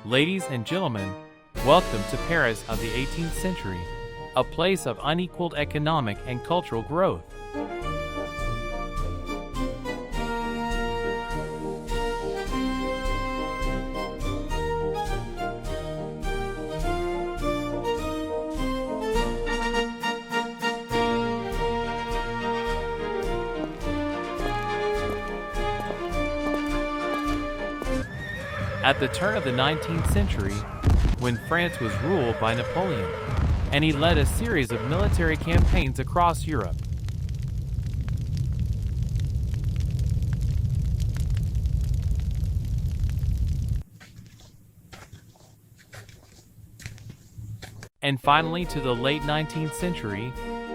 Ladies and gentlemen, welcome to Paris of the 18th century, a place of unequaled economic and cultural growth. At the turn of the 19th century, when France was ruled by Napoleon, and he led a series of military campaigns across Europe. And finally, to the late 19th century,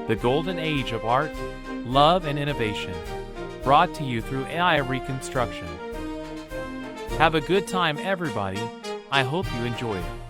the golden age of art, love, and innovation, brought to you through AI Reconstruction. Have a good time, everybody. I hope you enjoy it.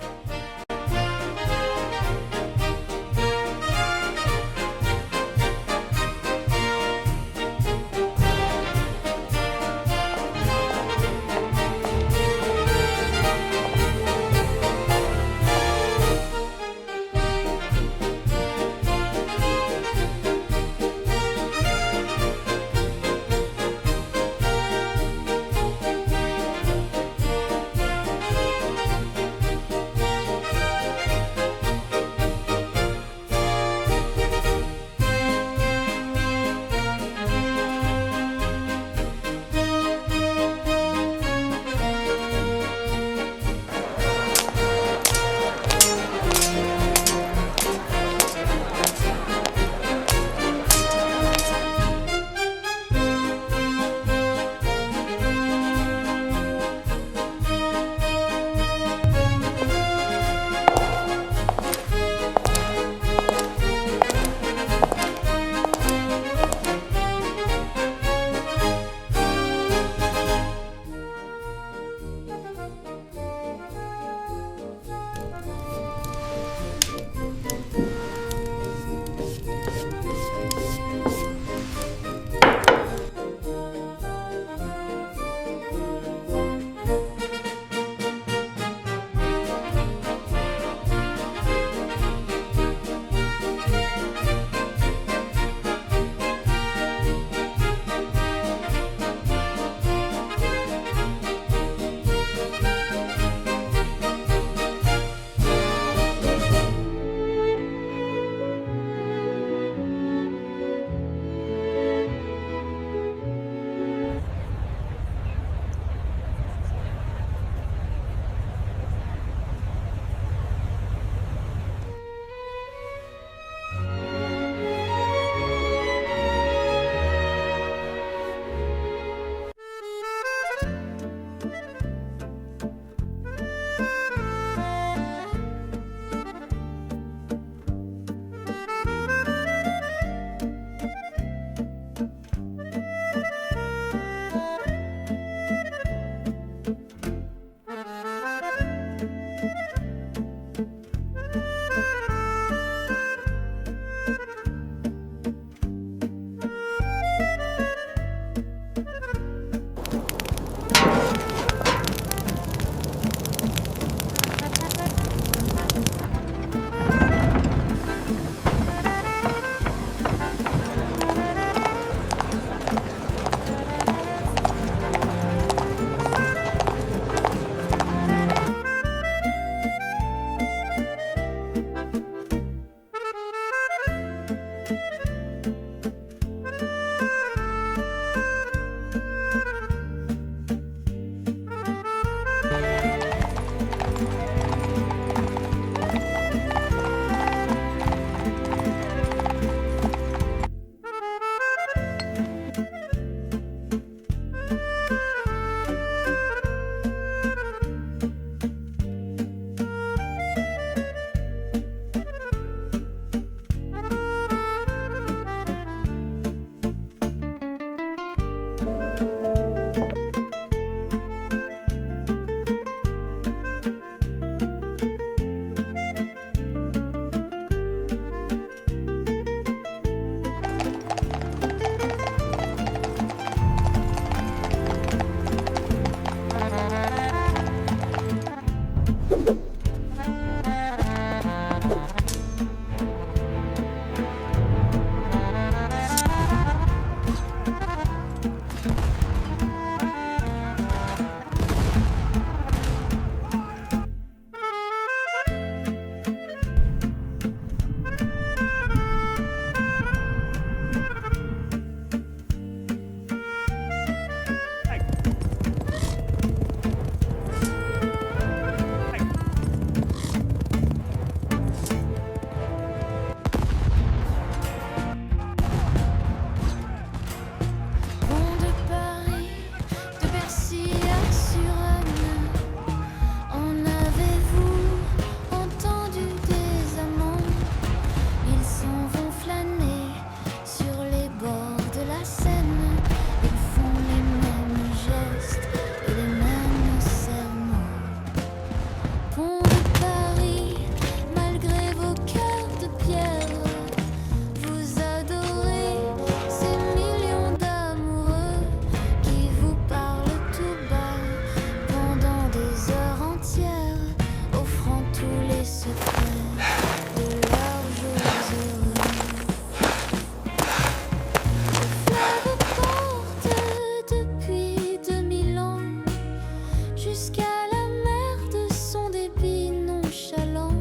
jusqu'à la mer de son débit nonchalant.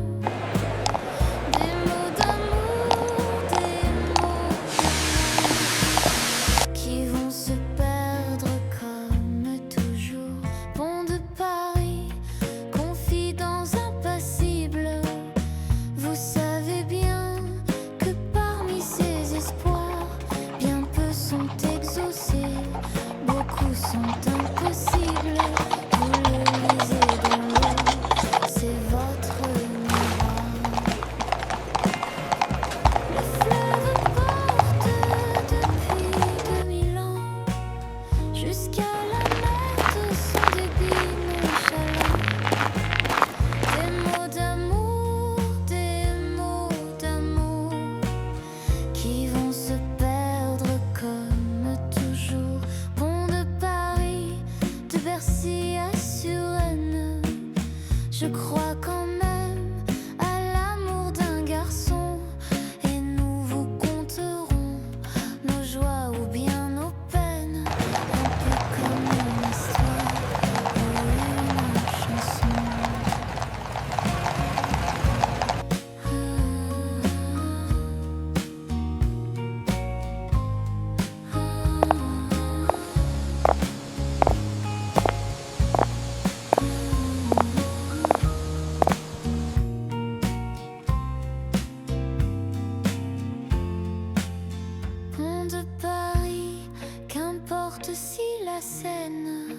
Des mots d'amour, des mots qui vont se perdre comme toujours. Pont de Paris, confidents impassibles. Vous savez bien que parmi ces espoirs, bien peu sont exaucés, beaucoup sont impossibles. Vous le lisez dans l'eau, c'est votre miroir. Le fleuve porte depuis 2000 ans jusqu'à la mer de son débit nonchalant. Des mots d'amour qui vont se perdre comme toujours. Pont de Paris, de Bercy à Suresnes. Je crois quand même à l'amour d'un garçon, et nous vous conterons nos joies ou bien nos peines, un peu comme une histoire ou une chanson. Pont de Paris, qu'importe si la Seine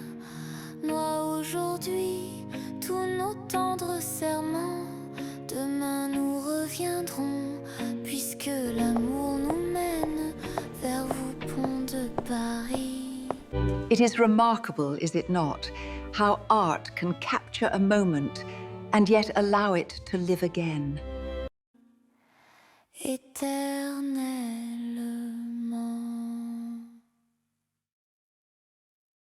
noie aujourd'hui tous nos tendres serments. Demain nous reviendrons, puisque l'amour nous mène vers vous, Pont de Paris. It is remarkable, is it not, how art can capture a moment and yet allow it to live again. Éternel.